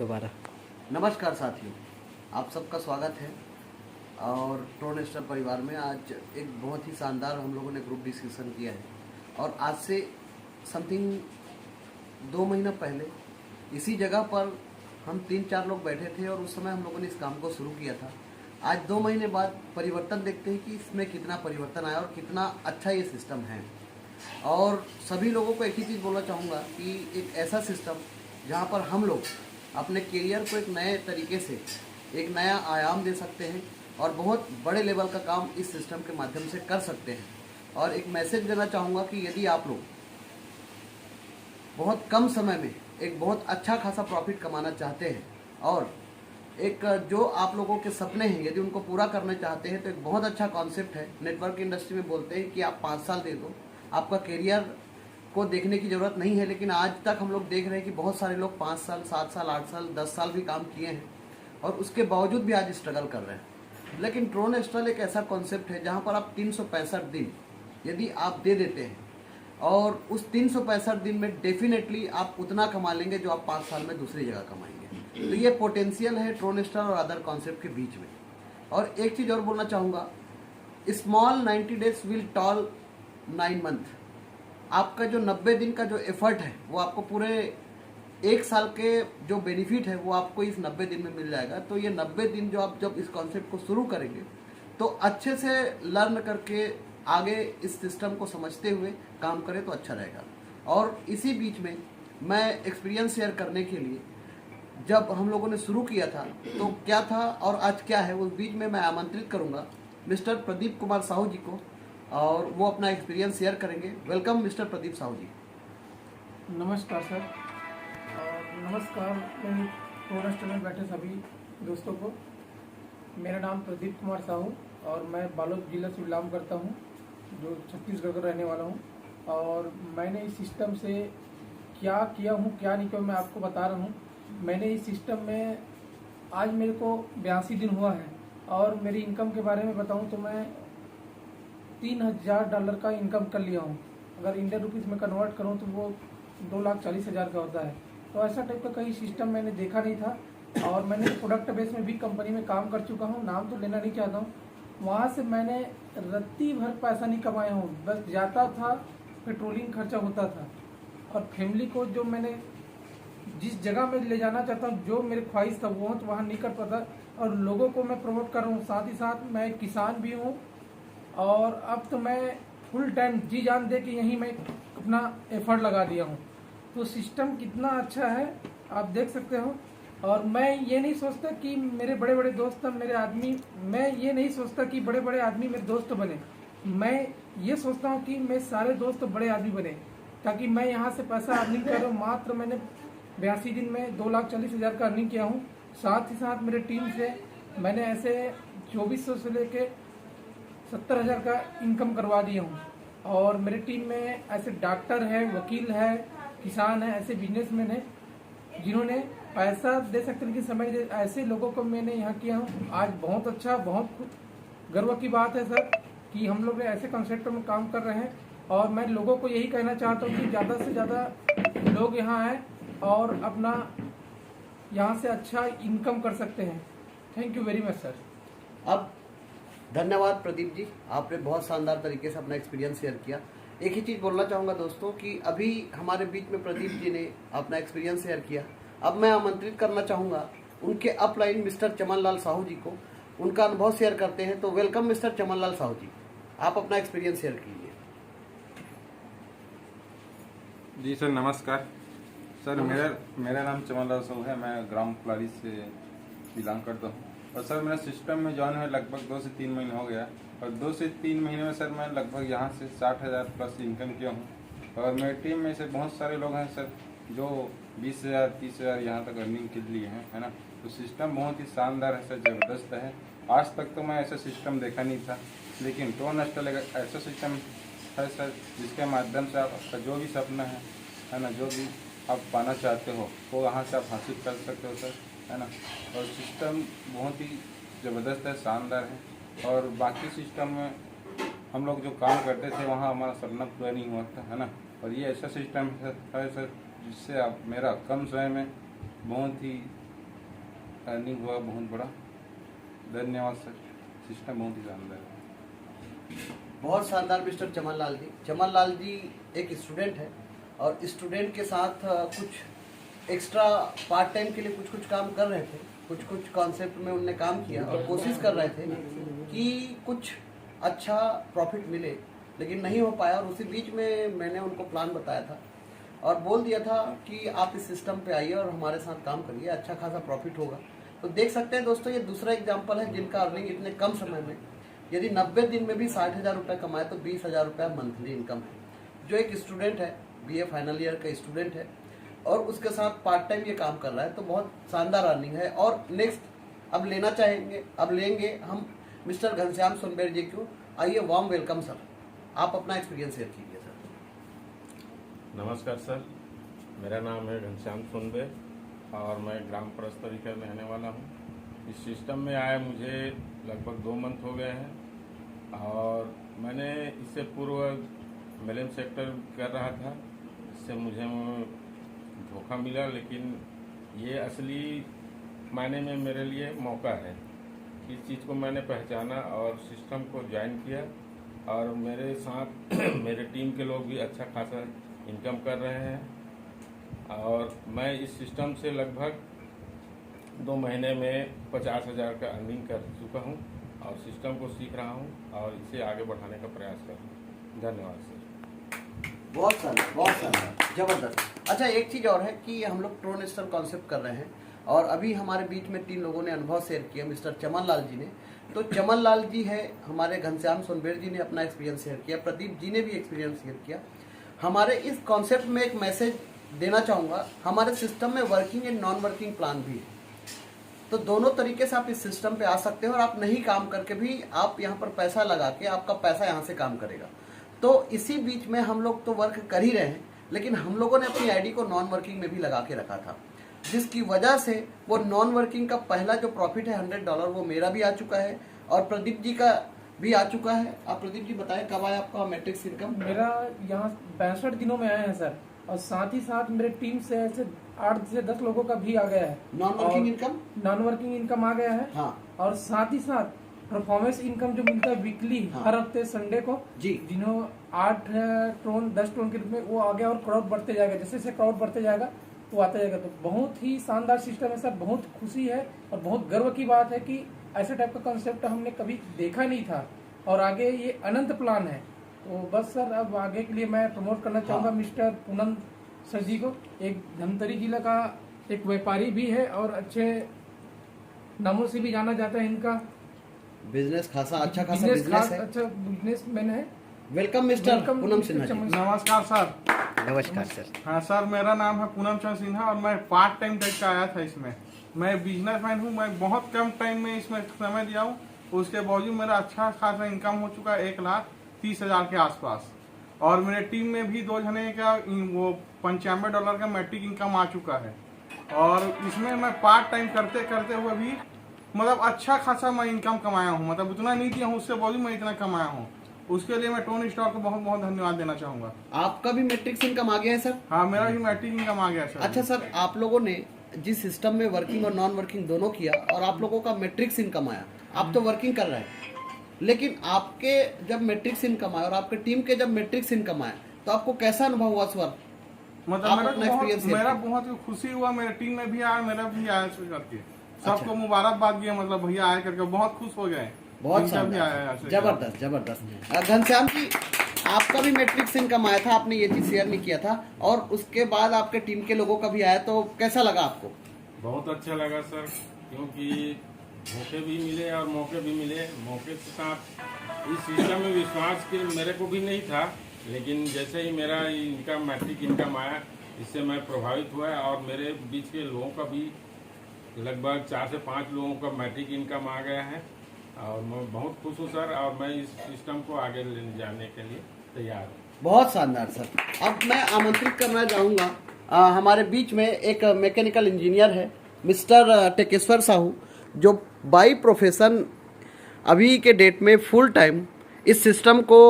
दोबारा। नमस्कार साथियों, आप सबका स्वागत है। और ट्रोनेस्टर परिवार में आज एक बहुत ही शानदार हम लोगों ने ग्रुप डिस्कशन किया है। और आज से समथिंग 2 महीना पहले इसी जगह पर हम 3-4 लोग बैठे थे और उस समय हम लोगों ने इस काम को शुरू किया था। आज 2 महीने बाद परिवर्तन देखते हैं कि इसमें कितना परिवर्तन आया और कितना अच्छा ये सिस्टम है। और सभी लोगों को एक ही चीज़ बोलना चाहूँगा कि एक ऐसा सिस्टम जहाँ पर हम लोग अपने करियर को एक नए तरीके से एक नया आयाम दे सकते हैं और बहुत बड़े लेवल का काम इस सिस्टम के माध्यम से कर सकते हैं। और एक मैसेज देना चाहूँगा कि यदि आप लोग बहुत कम समय में एक बहुत अच्छा खासा प्रॉफिट कमाना चाहते हैं और एक जो आप लोगों के सपने हैं यदि उनको पूरा करना चाहते हैं तो एक बहुत अच्छा कॉन्सेप्ट है। नेटवर्क इंडस्ट्री में बोलते हैं कि आप 5 साल दे दो, आपका करियर को देखने की ज़रूरत नहीं है। लेकिन आज तक हम लोग देख रहे हैं कि बहुत सारे लोग 5 साल, 7 साल, 8 साल, 10 साल भी काम किए हैं और उसके बावजूद भी आज स्ट्रगल कर रहे हैं। लेकिन ट्रोनेस्टर एक ऐसा कॉन्सेप्ट है जहाँ पर आप 365 दिन यदि आप दे देते हैं और उस 365 दिन में डेफिनेटली आप उतना कमा लेंगे जो आप 5 साल में दूसरी जगह कमाएंगे। तो ये पोटेंशियल है ट्रोनेस्टर और अदर कॉन्सेप्ट के बीच में। और एक चीज़ और बोलना चाहूँगा, small 90 days will tell 9 month. आपका जो 90 दिन का जो एफर्ट है वो आपको पूरे 1 साल के जो बेनिफिट है वो आपको इस 90 दिन में मिल जाएगा। तो ये 90 दिन जो आप जब इस कॉन्सेप्ट को शुरू करेंगे तो अच्छे से लर्न करके आगे इस सिस्टम को समझते हुए काम करें तो अच्छा रहेगा। और इसी बीच में मैं एक्सपीरियंस शेयर करने के लिए जब हम लोगों ने शुरू किया था तो क्या था और आज क्या है, उस बीच में मैं आमंत्रित करूंगा मिस्टर प्रदीप कुमार साहू जी को और वो अपना एक्सपीरियंस शेयर करेंगे। वेलकम मिस्टर प्रदीप साहू जी। नमस्कार सर और नमस्कार मेरे ट्रोनेस्टर में बैठे सभी दोस्तों को। मेरा नाम प्रदीप कुमार साहू और मैं बालोद जिला से बिलोंग करता हूँ, जो छत्तीसगढ़ का रहने वाला हूँ। और मैंने इस सिस्टम से क्या किया हूँ क्या नहीं किया मैं आपको बता रहा हूँ। मैंने इस सिस्टम में आज मेरे को 82 दिन हुआ है और मेरी इनकम के बारे में बताऊँ तो मैं $3000 का इनकम कर लिया हूँ। अगर इंडियन रुपीज़ में कन्वर्ट करूँ तो वो 2,40,000 का होता है। तो ऐसा टाइप का कहीं सिस्टम मैंने देखा नहीं था। और मैंने प्रोडक्ट बेस में भी कंपनी में काम कर चुका हूँ, नाम तो लेना नहीं चाहता हूँ। वहाँ से मैंने रत्ती भर पैसा नहीं कमाया हूँ, बस जाता था, पेट्रोलिंग खर्चा होता था। और फैमिली को जो मैंने जिस जगह में ले जाना चाहता हूँ, जो मेरी ख्वाहिश था वो तो वहाँ नहीं कर पाता। और लोगों को मैं प्रमोट कर रहा हूँ, साथ ही साथ मैं किसान भी हूँ। और अब तो मैं फुल टाइम जी जान दे कि यहीं मैं अपना एफर्ट लगा दिया हूँ। तो सिस्टम कितना अच्छा है आप देख सकते हो। और मैं ये नहीं सोचता कि मेरे बड़े बड़े दोस्त मेरे आदमी, मैं ये नहीं सोचता कि बड़े बड़े आदमी मेरे दोस्त बने। मैं ये सोचता हूँ कि मेरे सारे दोस्त बड़े आदमी बने, ताकि मैं यहाँ से पैसा अर्निंग कर रहा हूँ। मात्र मैंने 82 दिन में 2,40,000 का अर्निंग किया हूँ। साथ ही साथ मेरे टीम से मैंने ऐसे 2400 से लेके 70,000 का इनकम करवा दिया हूँ। और मेरे टीम में ऐसे डॉक्टर है, वकील है, किसान है, ऐसे बिजनेसमैन है जिन्होंने पैसा दे सकते लेकिन समय दे, ऐसे लोगों को मैंने यहाँ किया हूँ। आज बहुत अच्छा, बहुत गर्व की बात है सर कि हम लोग ऐसे कॉन्सेप्ट में काम कर रहे हैं। और मैं लोगों को यही कहना चाहता हूँ कि ज़्यादा से ज़्यादा लोग यहाँ आए और अपना यहाँ से अच्छा इनकम कर सकते हैं। Thank you very much sir. अब धन्यवाद प्रदीप जी, आपने बहुत शानदार तरीके से अपना एक्सपीरियंस शेयर किया। एक ही चीज़ बोलना चाहूँगा दोस्तों कि अभी हमारे बीच में प्रदीप जी ने अपना एक्सपीरियंस शेयर किया। अब मैं आमंत्रित करना चाहूँगा उनके अपलाइन मिस्टर चमनलाल साहू जी को, उनका अनुभव शेयर करते हैं। तो वेलकम मिस्टर चमनलाल साहू जी, आप अपना एक्सपीरियंस शेयर कीजिए। जी सर, नमस्कार सर। मेरा नाम चमनलाल साहू है, मैं ग्राम कुलारी से बिलोंग करता हूँ। और सर मेरा सिस्टम में जॉइन है लगभग 2 से 3 महीने हो गया। और 2 से 3 महीने में सर मैं लगभग यहाँ से 60,000 प्लस इनकम किया हूँ। और मेरी टीम में से बहुत सारे लोग हैं सर जो 20,000 30,000 यहाँ तक अर्निंग के लिए हैं, है ना। तो सिस्टम बहुत ही शानदार है सर, ज़बरदस्त है। आज तक तो मैं ऐसा सिस्टम देखा नहीं था, लेकिन ट्रोनेस्टर एक ऐसा सिस्टम है सर जिसके माध्यम से आपका जो भी सपना है ना, जो भी आप पाना चाहते हो वो वहाँ से आप हासिल कर सकते हो सर, है ना। और सिस्टम बहुत ही ज़बरदस्त है, शानदार है। और बाकी सिस्टम में हम लोग जो काम करते थे वहाँ हमारा सपना पूरा नहीं हुआ था, है ना। और ये ऐसा सिस्टम है सर जिससे आप मेरा कम समय में बहुत ही अर्निंग हुआ बहुत बड़ा। धन्यवाद सर, सिस्टम बहुत ही शानदार है। बहुत शानदार मिस्टर चमन लाल जी। चमन लाल जी एक स्टूडेंट है और स्टूडेंट के साथ कुछ एक्स्ट्रा पार्ट टाइम के लिए कुछ काम कर रहे थे, कुछ कॉन्सेप्ट में उनने काम किया और कोशिश कर रहे थे कि कुछ अच्छा प्रॉफिट मिले, लेकिन नहीं हो पाया। और उसी बीच में मैंने उनको प्लान बताया था और बोल दिया था कि आप इस सिस्टम पे आइए और हमारे साथ काम करिए, अच्छा खासा प्रॉफिट होगा। तो देख सकते हैं दोस्तों, ये दूसरा एग्जाम्पल है जिनका अर्निंग इतने कम समय में, यदि 90 दिन में भी 60,000 रुपये कमाए तो 20,000 रुपये मंथली इनकम है। जो एक स्टूडेंट है, BA फाइनल ईयर का स्टूडेंट है और उसके साथ पार्ट टाइम ये काम कर रहा है, तो बहुत शानदार अर्निंग है। और नेक्स्ट अब लेंगे हम मिस्टर घनश्याम सोनबेर जी को। आइए, वार्म वेलकम सर, आप अपना एक्सपीरियंस शेयर कीजिए सर। नमस्कार सर, मेरा नाम है घनश्याम सोनबे और मैं ग्राम परस्तरी का रहने वाला हूँ। इस सिस्टम में आए मुझे लगभग 2 मंथ हो गए हैं और मैंने इससे पूर्व मेलेम सेक्टर कर रहा था, इससे मुझे धोखा मिला, लेकिन ये असली मायने में मेरे लिए मौका है। इस चीज़ को मैंने पहचाना और सिस्टम को ज्वाइन किया और मेरे साथ मेरे टीम के लोग भी अच्छा खासा इनकम कर रहे हैं और मैं इस सिस्टम से लगभग 2 महीने में 50,000 का अर्निंग कर चुका हूं और सिस्टम को सीख रहा हूं और इसे आगे बढ़ाने का प्रयास कर रहा हूं। धन्यवाद सर। बहुत शानदार, जबरदस्त। अच्छा, एक चीज़ और है कि हम लोग ट्रोन स्टर कॉन्सेप्ट कर रहे हैं और अभी हमारे बीच में 3 लोगों ने अनुभव शेयर किया। मिस्टर चमन लाल जी ने, तो चमन लाल जी है, हमारे घनश्याम सोनबेर जी ने अपना एक्सपीरियंस शेयर किया, प्रदीप जी ने भी एक्सपीरियंस शेयर किया। हमारे इस कॉन्सेप्ट में एक मैसेज देना चाहूँगा, हमारे सिस्टम में working and non working plan भी है, तो दोनों तरीके से आप इस सिस्टम पे आ सकते हैं और आप नहीं काम करके भी आप यहाँ पर पैसा लगा के आपका पैसा यहाँ से काम करेगा। तो इसी बीच में हम लोग तो वर्क कर ही रहे हैं, लेकिन हम लोगों ने अपनी आईडी को नॉन वर्किंग में भी लगा के रखा था, जिसकी वजह से वो नॉन वर्किंग का पहला जो प्रॉफिट है $100 वो मेरा भी आ चुका है और प्रदीप जी का भी आ चुका है। आप प्रदीप जी बताएं, कब आया आपका मैट्रिक्स इनकम? मेरा यहाँ 62 दिनों में आया है सर, और साथ ही साथ मेरे टीम से ऐसे 8 से 10 लोगों का भी आ गया है। Non working income? Non working income आ गया है। हाँ। और साथ ही साथ परफॉर्मेंस इनकम जो मिलता है वीकली, हाँ। हर हफ्ते संडे को जी, जिन्हों 8 ट्रोन 10 ट्रोन के रूप में वो आ गया और क्राउड बढ़ते जाएगा, जैसे जैसे क्राउड बढ़ते जाएगा वो आता जाएगा। तो बहुत ही शानदार सिस्टम है सर, बहुत खुशी है और बहुत गर्व की बात है कि ऐसे टाइप का कंसेप्ट हमने कभी देखा नहीं था और आगे ये अनंत प्लान है। तो बस सर, अब आगे के लिए मैं प्रमोट करना चाहूँगा मिस्टर पूनम सर जी को। एक धमतरी जिला का एक व्यापारी भी है और अच्छे नामों से भी जाना जाता है। इनका बिजनेस अच्छा खासा बिजनेस है, अच्छा बिजनेसमैन है। Welcome mister Poonam Sinha ji. नमस्कार सर। नमस्कार सर। हाँ सर, मेरा नाम है पूनम चंद सिन्हा और मैं पार्ट टाइम टाइप का आया था इसमें। मैं बिजनेसमैन हूँ, मैं बहुत कम टाइम में इसमें समय दिया हूँ, उसके बावजूद मेरा अच्छा खासा इनकम हो चुका है 1,30,000 के आसपास। और मेरे टीम में भी 2 जने का वो $95 का मैट्रिक इनकम आ चुका है। और इसमें मैं पार्ट टाइम करते करते हुए भी मतलब अच्छा खासा मैं इनकम कमाया हूँ, मतलब उतना नहीं दिया हूँ, उससे बावजूद मैं इतना कमाया हूँ। उसके लिए मैं टोन स्टार को बहुत बहुत धन्यवाद देना चाहूँगा। आपका भी मैट्रिक्स इनकम आ गया है सर? हाँ, मेरा भी मैट्रिक इनकम आ गया सर। अच्छा सर, आप लोगों ने जिस सिस्टम में वर्किंग और नॉन वर्किंग दोनों किया और आप लोगों का मैट्रिक्स इनकम आया, आप तो वर्किंग कर रहे हैं, लेकिन आपके जब मैट्रिक्स इनकम आया और आपके टीम के जब मैट्रिक्स इनकम आया तो आपको कैसा अनुभव हुआ सर? मतलब मेरा बहुत खुशी हुआ, मेरे टीम में भी आया, मेरा भी आया करके सबको मुबारकबाद दिया, मतलब भैया आया करके बहुत खुश हो गए। बहुत जबरदस्त जबरदस्त। घनश्याम जी, आपका भी मैट्रिक्स इनकम आया था, आपने ये चीज शेयर नहीं किया था, और उसके बाद आपके टीम के लोगों का भी आया, तो कैसा लगा आपको? बहुत अच्छा लगा सर, क्योंकि धोखे भी मिले और मौके भी मिले। मौके के साथ इस सिस्टम में विश्वास के मेरे को भी नहीं था, लेकिन जैसे ही मेरा इनका मैट्रिक इनकम आया, इससे मैं प्रभावित हुआ और मेरे बीच के लोगों का भी लगभग 4 से 5 लोगों का मैट्रिक इनकम आ गया है और मैं बहुत खुश हूँ सर, और मैं इस सिस्टम को आगे ले जाने के लिए तैयार हूँ। बहुत शानदार सर। अब मैं आमंत्रित करना चाहूँगा, हमारे बीच में एक मैकेनिकल इंजीनियर है मिस्टर टेकेश्वर साहू, जो बाई प्रोफेशन अभी के डेट में फुल टाइम इस सिस्टम को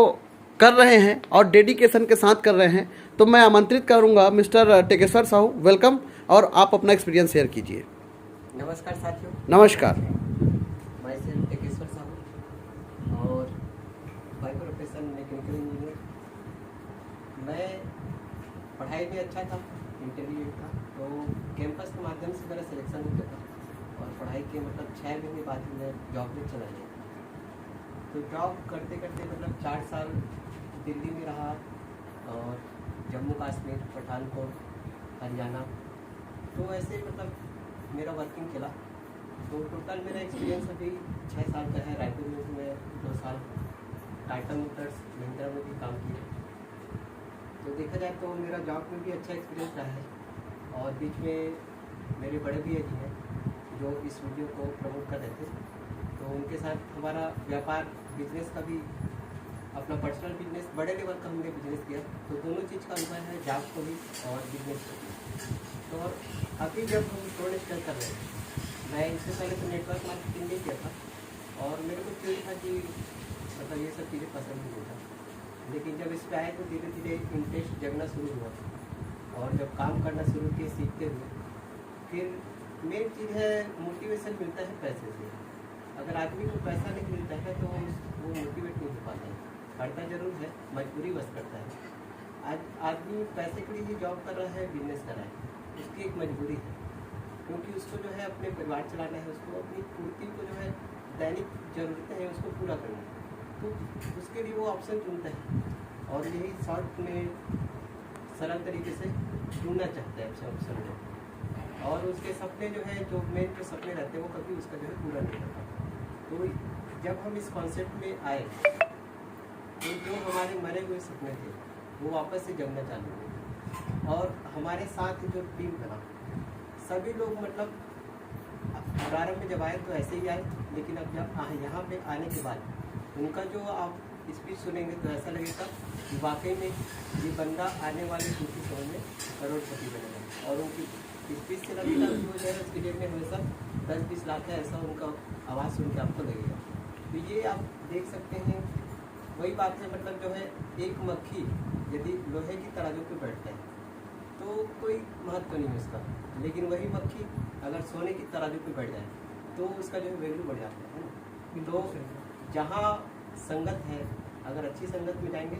कर रहे हैं और डेडिकेशन के साथ कर रहे हैं। तो मैं आमंत्रित करूंगा मिस्टर टेकेश्वर साहू, वेलकम, और आप अपना एक्सपीरियंस शेयर कीजिए। नमस्कार साथियों, नमस्कार। मैं सेल्फ टेकेश्वर साहू और बाई प्रोफेशन मैकेनिकल इंजीनियर। मैं पढ़ाई में अच्छा था, इंटरमीडिएट था, तो कैंपस के माध्यम से मेरा सिलेक्शन हो गया था और पढ़ाई के मतलब 6 महीने बाद ही मैं जॉब में चला गया। तो जॉब करते करते मतलब 4 साल दिल्ली में रहा और जम्मू कश्मीर, पठानकोट, हरियाणा, तो ऐसे मतलब मेरा वर्किंग चला। तो टोटल मेरा एक्सपीरियंस अभी 6 साल का है। रायपुर में भी मैं 2 साल, टाटा मोटर्स, महिंद्रा में भी काम किया। तो देखा जाए तो मेरा जॉब में भी अच्छा एक्सपीरियंस रहा है। और बीच में मेरे बड़े भैया जी हैं जो इस वीडियो को प्रमोट कर रहे थे, तो उनके साथ हमारा व्यापार, बिजनेस का भी, अपना पर्सनल बिजनेस, बड़े लेवल का हमने बिजनेस किया। तो दोनों चीज़ का अनुभव है, जॉब को भी और बिजनेस को भी। तो अभी जब हम ड्रोन स्टार्ट कर रहे हैं, मैं इससे पहले तो नेटवर्क मार्केटिंग नहीं किया था और मेरे को थ्योरी था कि मतलब ये सब चीज़ें पसंद नहीं था। लेकिन जब इस पर आए तो धीरे धीरे इंटरेस्ट जगना शुरू हुआ और जब काम करना शुरू किए, सीखते हुए, फिर मेन चीज़ है मोटिवेशन मिलता है पैसे से। अगर आदमी को पैसा नहीं मिलता है तो वो मोटिवेट नहीं हो पाता है। करता जरूर है, मजबूरी बस करता है। आज आदमी पैसे के लिए ही जॉब कर रहा है, बिजनेस कर रहा है, उसकी एक मजबूरी है, क्योंकि उसको जो है अपने परिवार चलाना है, उसको अपनी पूर्ति को जो है दैनिक ज़रूरतें हैं उसको पूरा करना है। तो उसके लिए वो ऑप्शन चुनता है और यही शॉर्ट में सरल तरीके से ढूंढना चाहता है ऑप्शन को। और उसके सपने जो है, जो मेन जो सपने रहते हैं, वो कभी उसका जो है पूरा नहीं करता। तो जब हम इस कॉन्सेप्ट में आए तो जो हमारे मरे हुए सपने थे वो वापस से जगना चालू हुए। और हमारे साथ जो टीम बना, सभी लोग मतलब प्रारंभ में जब आए तो ऐसे ही आए, लेकिन अब जब यहाँ पे आने के बाद उनका जो आप स्पीच सुनेंगे तो ऐसा लगेगा कि वाकई में ये बंदा आने वाले कुछ ही समय में करोड़पति बनेगा। और उनकी स्पीच से लगेगा कि वो जो है उसकी जेब में हमेशा 10-20 लाख है, ऐसा उनका आवाज़ सुन के आपको लगेगा। तो ये आप देख सकते हैं, वही बात है, मतलब जो है एक मक्खी यदि लोहे की तराजू पे बैठता है तो कोई महत्व नहीं है उसका, लेकिन वही मक्खी अगर सोने की तराजू पे बैठ जाए तो उसका जो है वैल्यू बढ़ जाता है ना। तो जहाँ संगत है, अगर अच्छी संगत में जाएंगे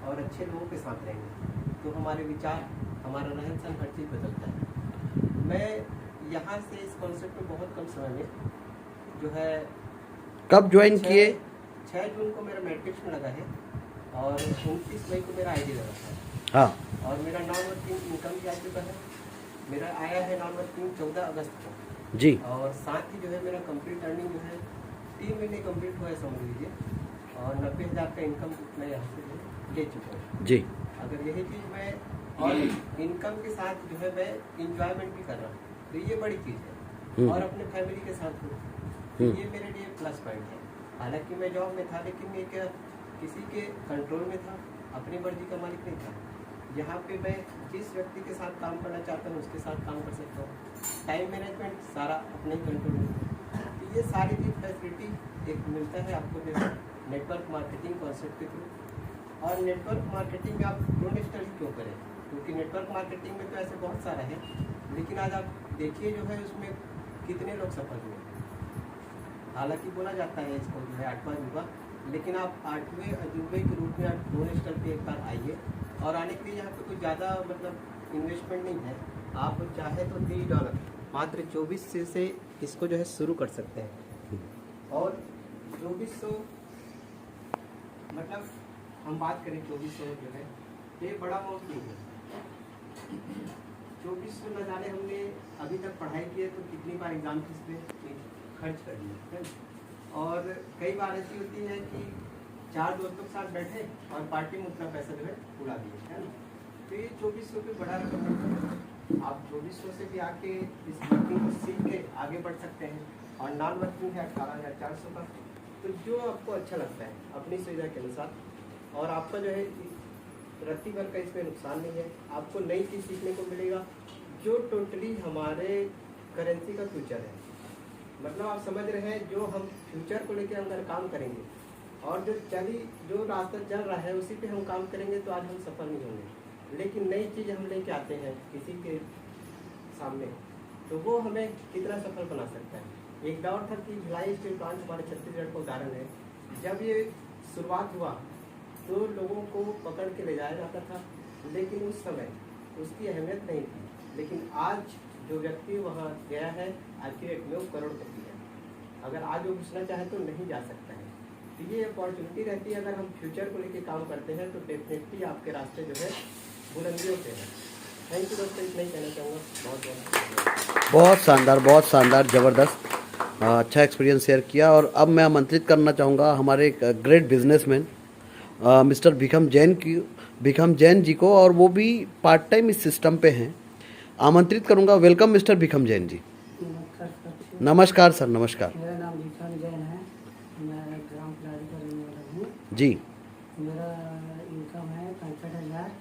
और अच्छे लोगों के साथ रहेंगे तो हमारे विचार, हमारा रहन सहन, हर चीज़ बदलता है। मैं यहाँ से इस कॉन्सेप्ट में बहुत कम समय में जो है, कब ज्वाइन किए? 6 जून को मेरा मैट्रिक्स में लगा है और 29 मई को मेरा आईडी लगा था। हाँ। और मेरा नॉन वर्किंग इनकम भी आ चुका है। मेरा आया है नॉन वर्किंग 14 अगस्त को जी। और साथ ही जो है मेरा कंप्लीट अर्निंग जो है 3 महीने कंप्लीट हुआ है समझ लीजिए, और 90,000 का इनकम मैं यहाँ से ले चुका हूँ जी। अगर यही चीज़ मैं और इनकम के साथ जो है मैं इंजॉयमेंट भी कर रहा हूँ तो ये बड़ी चीज़ है, और अपने फैमिली के साथ हूँ तो ये मेरे लिए प्लस पॉइंट है। हालांकि मैं जॉब में था लेकिन एक किसी के कंट्रोल में था, अपनी मर्जी का मालिक नहीं था। यहाँ पे मैं जिस व्यक्ति के साथ काम करना चाहता हूँ उसके साथ काम कर सकता हूँ। टाइम मैनेजमेंट सारा अपने कंट्रोल में। तो ये सारी चीज फैसिलिटी एक मिलता है आपको जो है नेटवर्क मार्केटिंग कॉन्सेप्ट के थ्रू। और नेटवर्क मार्केटिंग में आप ड्रोन स्टडी क्यों करें, क्योंकि नेटवर्क मार्केटिंग में तो ऐसे बहुत सारा है, लेकिन आज आप देखिए जो है उसमें कितने लोग सफल हुए। हालांकि बोला जाता है इसको जो है 8वां अजूबा, लेकिन आप 8वें अजूबे के रूप में आप ड्रोन स्टडी पे एक बार आइए। और आने के लिए यहाँ पे कुछ ज़्यादा मतलब इन्वेस्टमेंट नहीं है, आप चाहे तो $3 मात्र 2400 से इसको जो है शुरू कर सकते हैं। और 2400 मतलब हम बात करें 2400 जो है ये बड़ा अमाउंट नहीं है। 2400 न जाने हमने अभी तक पढ़ाई की है तो कितनी बार एग्जाम फीस पे खर्च कर दिया है। और कई बार ऐसी होती है कि 4 दोस्तों के साथ बैठे और पार्टी में उतना पैसा जो है उड़ा दिए, है ना। तो ये 2400 पे बड़ा रकम है। आप 2400 से भी आके इस वर्किंग को सीख के आगे बढ़ सकते हैं। और नॉन वर्किंग है 18,400 का। तो जो आपको अच्छा लगता है अपनी सुविधा के अनुसार, और आपका जो है रत्ती भर का इसमें नुकसान नहीं है। आपको नई चीज़ सीखने को मिलेगा जो टोटली हमारे करेंसी का फ्यूचर है। मतलब आप समझ रहे हैं, जो हम फ्यूचर को लेकर अगर काम करेंगे और जो रास्ता चल रहा है उसी पे हम काम करेंगे तो आज हम सफल नहीं होंगे। लेकिन नई चीज़ हम लेके आते हैं किसी के सामने तो वो हमें कितना सफल बना सकता है। एक दौर था कि भिलाई स्टील प्लांट हमारे छत्तीसगढ़ का उदाहरण है। जब ये शुरुआत हुआ तो लोगों को पकड़ के ले जाया जाता था, लेकिन उस समय उसकी अहमियत नहीं थी। लेकिन आज जो व्यक्ति वहाँ गया है, आज की डेट में वो करोड़पति है। अगर आज वो घुसना चाहे तो नहीं जा सकता है। तो ये अपॉर्चुनिटी रहती है, अगर हम फ्यूचर को लेकर काम करते हैं तो डेफिनेटली आपके रास्ते जो है बुलंदियों पे है। थैंक यू दोस्तों, इतना ही कहना चाहूँगा। बहुत शानदार, ज़बरदस्त, अच्छा एक्सपीरियंस शेयर किया। और अब मैं आमंत्रित करना चाहूँगा हमारे एक great businessman mister भिखम Jain ji को, और वो भी पार्ट टाइम इस सिस्टम पे हैं। आमंत्रित करूँगा। Welcome mister भिखम Jain ji. नमस्कार सर, नमस्कार। मेरा नाम भिखम जैन है, मैं ग्राम खिलाड़ी का रहने वाला हूँ। जी मेरा इनकम है 65,000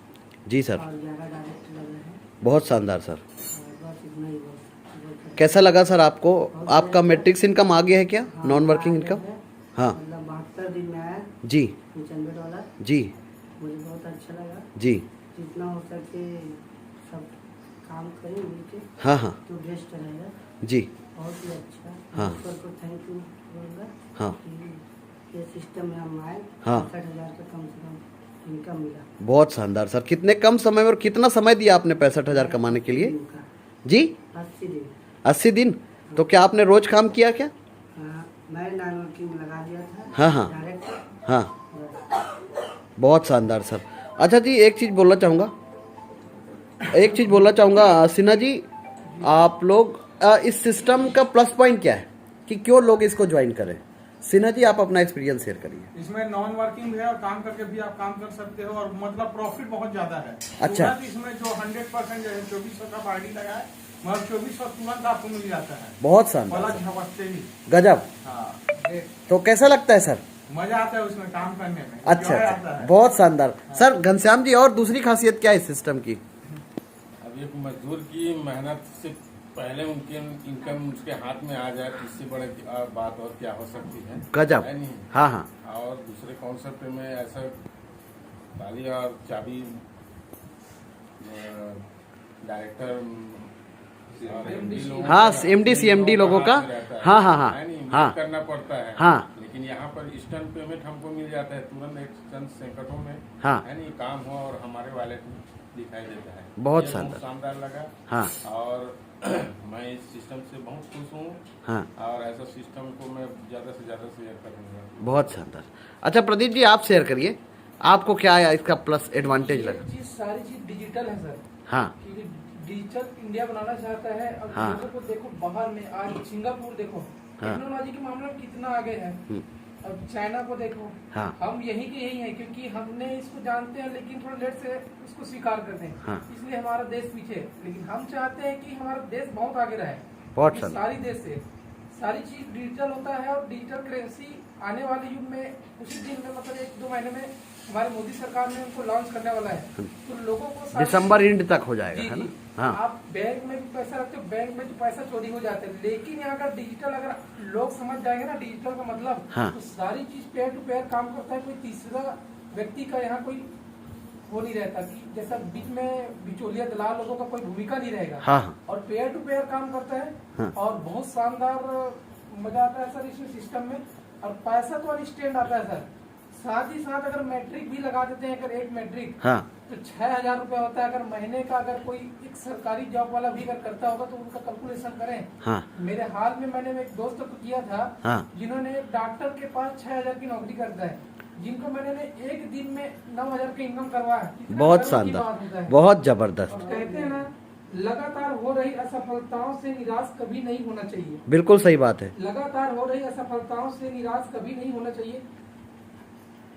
जी सर, और 11 डायरेक्ट लगे हैं। बहुत शानदार सर। और बस इतना ही बहुत कैसा लगा सर आपको? आपका मैट्रिक्स इनकम आ गया है क्या? हाँ, नॉन वर्किंग आ गया इनकम? है। हाँ मतलब 72 दिन में आया जी $95। जी मुझे बहुत अच्छा लगा। जी। जितना हो सके सब काम करें मिलके हाँ हाँ तो बेस्ट रहेगा, जी बहुत ही अच्छा। हाँ। ईश्वर को थैंक यू बोलूँगा हाँ कि ये सिस्टम में हम आए। हाँ। 65,000 का कम से कम इनकम मिला। बहुत शानदार सर। कितने कम समय में और कितना समय दिया आपने 65,000 कमाने के लिए? इनका जी 80 दिन। 80 दिन। तो क्या आपने रोज काम किया क्या? हाँ, मैं नॉन वर्किंग में लगा दिया था। हाँ, हाँ। डायरेक्ट। हाँ, बहुत शानदार सर। अच्छा जी, एक चीज़ बोलना चाहूँगा सिन्हा जी, आप लोग इस सिस्टम का प्लस पॉइंट क्या है कि क्यों लोग इसको ज्वाइन करें? सिन्हा जी, आप अपना एक्सपीरियंस शेयर करिए। इसमें नॉन वर्किंग भी है और काम करके भी आप काम कर सकते हो, और मतलब प्रॉफिट बहुत ज्यादा है। अच्छा। तुरंत इसमें जो 100% जो है 2400 का पार्टी लगा है, मगर 2400 तुरंत आपको मिल जाता है, बहुत शानदार वाला सर। झपकते ही। गजब। हाँ, तो कैसा लगता है सर? मजा आता है उसमें काम करने में। अच्छा enjoy आता अच्छा, है। बहुत शानदार सर। घनश्याम जी, और दूसरी खासियत क्या है इस सिस्टम की? अब एक मजदूर की मेहनत से पहले उनकी इनकम उसके हाथ में आ जाए तो इससे बड़े बात और क्या हो सकती है? गजब। है नहीं? हाँ हाँ, और दूसरे कॉन्सेप्ट में ऐसा ताली और चाबी डायरेक्टर हाँ, MD CMD लोगों का। हाँ हाँ हाँ हाँ करना पड़ता है। हाँ। लेकिन यहाँ पर इंस्टेंट पेमेंट हमको मिल जाता है तुरंत, एक चंद सेकंडों में। हाँ। है नहीं, काम हो और हमारे वॉलेट में दिखाई देता है। बहुत ये शानदार। शानदार लगा। हाँ और मैं इस सिस्टम से बहुत खुश हूँ, हाँ, और ऐसा सिस्टम को मैं ज्यादा से ज्यादा शेयर करूँगा। बहुत शानदार। अच्छा प्रदीप जी, आप शेयर करिए, आपको क्या है इसका प्लस एडवांटेज लगा? ये चीज सारी चीज डिजिटल है सर, हाँ क्योंकि डिजिटल इंडिया बनाना चाहता है। अब हाँ। लोगों को देखो बाहर में, आज सिंगापुर देखो हाँ। टेक्नोलॉजी के मामले में कितना आगे है। अब चाइना को देखो, हाँ। हम यही के यही हैं, क्योंकि हमने इसको जानते हैं लेकिन थोड़ा लेट से उसको स्वीकार करते हैं। हाँ। इसलिए हमारा देश पीछे है। लेकिन हम चाहते हैं कि हमारा देश बहुत आगे रहे। बहुत ये शानदार। सारी देश से सारी चीज डिजिटल होता है, और डिजिटल करेंसी आने वाले युग में उसी दिन में, मतलब 1-2 महीने में हमारे मोदी सरकार ने उनको लॉन्च करने वाला है। तो लोगों को सारी- दिसंबर एंड तक हो जाएगा, जी, है ना? जी। हाँ आप बैंक में भी पैसा रखते हो, बैंक में तो पैसा चोरी हो जाता है। लेकिन यहाँ का डिजिटल अगर लोग समझ जाएंगे ना डिजिटल का मतलब, हाँ। तो सारी चीज पेयर टू पेयर काम करता है। कोई तीसरा व्यक्ति का यहाँ कोई वो नहीं रहता कि जैसा बीच में बिचौलिया दलाल लोगों का कोई भूमिका नहीं रहेगा। हाँ हाँ और पेयर टू पेयर काम करता है। हाँ। और बहुत शानदार मजा आता है सर इसमें सिस्टम में। और पैसा तो इंस्टेंट आता है सर। साथ ही साथ अगर मैट्रिक भी लगा देते हैं, अगर एक मैट्रिक हाँ तो 6,000 रुपया होता है। अगर महीने का अगर कोई एक सरकारी जॉब वाला भी अगर करता होगा तो उनका कैलकुलेशन करें। हाँ मेरे हाल में मैंने एक दोस्त को किया था, हाँ। जिन्होंने एक डॉक्टर के पास 6,000 की नौकरी करता है, जिनको मैंने एक दिन में 9,000 का इनकम करवाया। कितना बहुत गर्व की बात शानदार, होता है। बहुत जबरदस्त। और कहते हैं ना, लगातार हो रही असफलताओं से निराश कभी नहीं होना चाहिए। बिल्कुल सही बात है। लगातार हो रही असफलताओं से निराश कभी नहीं होना चाहिए,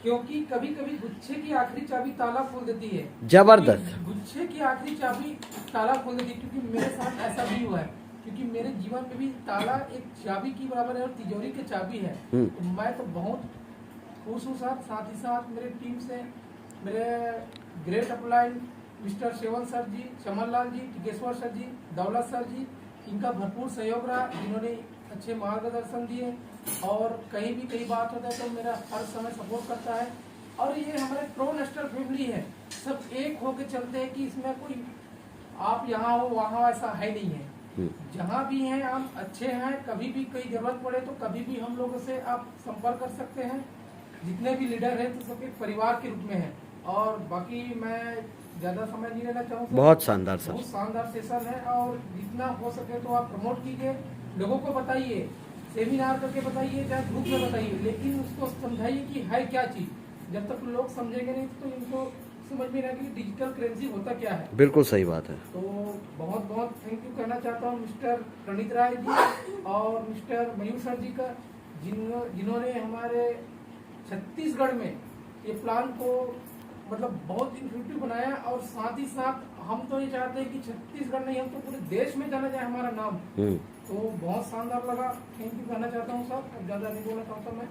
क्योंकि कभी कभी गुच्छे की आखिरी चाबी ताला खोल देती है। जबरदस्त। गुच्छे की आखिरी चाबी ताला खोल देती है, क्योंकि मेरे साथ ऐसा भी हुआ है। क्योंकि मेरे जीवन में भी ताला एक चाबी की बराबर है और तिजोरी की चाबी है। तो मैं तो बहुत खुश हूँ साथ ही साथ मेरे टीम से, मेरे great upline mister seven sir ji, Chaman Lal ji, Tikeshwar sir ji, Daulat sir जी, इनका भरपूर सहयोग रहा, जिन्होंने अच्छे मार्गदर्शन दिए। और कहीं भी कई बात होता है तो मेरा हर समय सपोर्ट करता है। और ये हमारे प्रो नेशनल फैमिली है, सब एक होके चलते हैं कि इसमें कोई आप यहाँ हो वहाँ ऐसा है नहीं है। जहाँ भी हैं आप अच्छे हैं, कभी भी कोई जरूरत पड़े तो कभी भी हम लोगों से आप संपर्क कर सकते हैं। जितने भी लीडर हैं तो सब एक परिवार के रूप में हैं। और बाकी मैं ज्यादा समय नहीं लेना चाहूँगा। बहुत शानदार सर। बहुत शानदार सेशन है और जितना हो सके तो आप प्रमोट कीजिए, लोगों को बताइए, सेमिनार करके बताइए, चाहे ग्रुप में बताइए, लेकिन उसको समझाइए कि है क्या चीज। जब तक लोग समझेंगे नहीं तो इनको समझ में नहीं कि डिजिटल करेंसी होता क्या है। बिल्कुल सही बात है। तो बहुत बहुत थैंक यू कहना चाहता हूँ मिस्टर प्रणीत राय जी और मिस्टर मयूर सर जी का, जिन्होंने हमारे छत्तीसगढ़ में ये प्लान को मतलब बहुत इन्फेक्टिव बनाया। और साथ ही साथ हम तो ये चाहते हैं कि छत्तीसगढ़ नहीं, हम तो पूरे देश में जाना जाए हमारा नाम। तो बहुत शानदार लगा, थैंक यू कहना चाहता हूँ सर। अब ज्यादा नहीं बोलना चाहता मैं।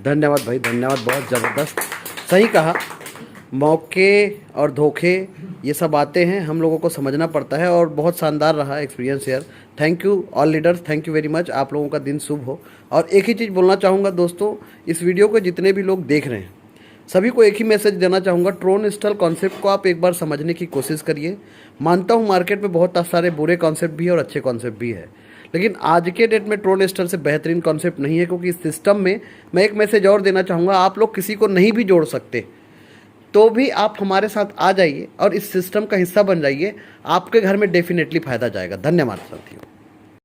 धन्यवाद भाई, धन्यवाद, बहुत ज़बरदस्त, सही कहा। मौके और धोखे ये सब आते हैं, हम लोगों को समझना पड़ता है और बहुत शानदार रहा एक्सपीरियंस यार। Thank you all leaders, thank you very much. आप लोगों का दिन शुभ हो। और एक ही चीज़ बोलना चाहूँगा दोस्तों, इस वीडियो को जितने भी लोग देख रहे हैं सभी को एक ही मैसेज देना चाहूँगा, ट्रोन स्टॉल कॉन्सेप्ट को आप एक बार समझने की कोशिश करिए। मानता हूँ मार्केट में बहुत सारे बुरे कॉन्सेप्ट भी है और अच्छे कॉन्सेप्ट भी है, लेकिन आज के डेट में ट्रोन स्टॉल से बेहतरीन कॉन्सेप्ट नहीं है। क्योंकि इस सिस्टम में मैं एक मैसेज और देना चाहूँगा, आप लोग किसी को नहीं भी जोड़ सकते तो भी आप हमारे साथ आ जाइए और इस सिस्टम का हिस्सा बन जाइए, आपके घर में डेफिनेटली फ़ायदा जाएगा। धन्यवाद साथियों।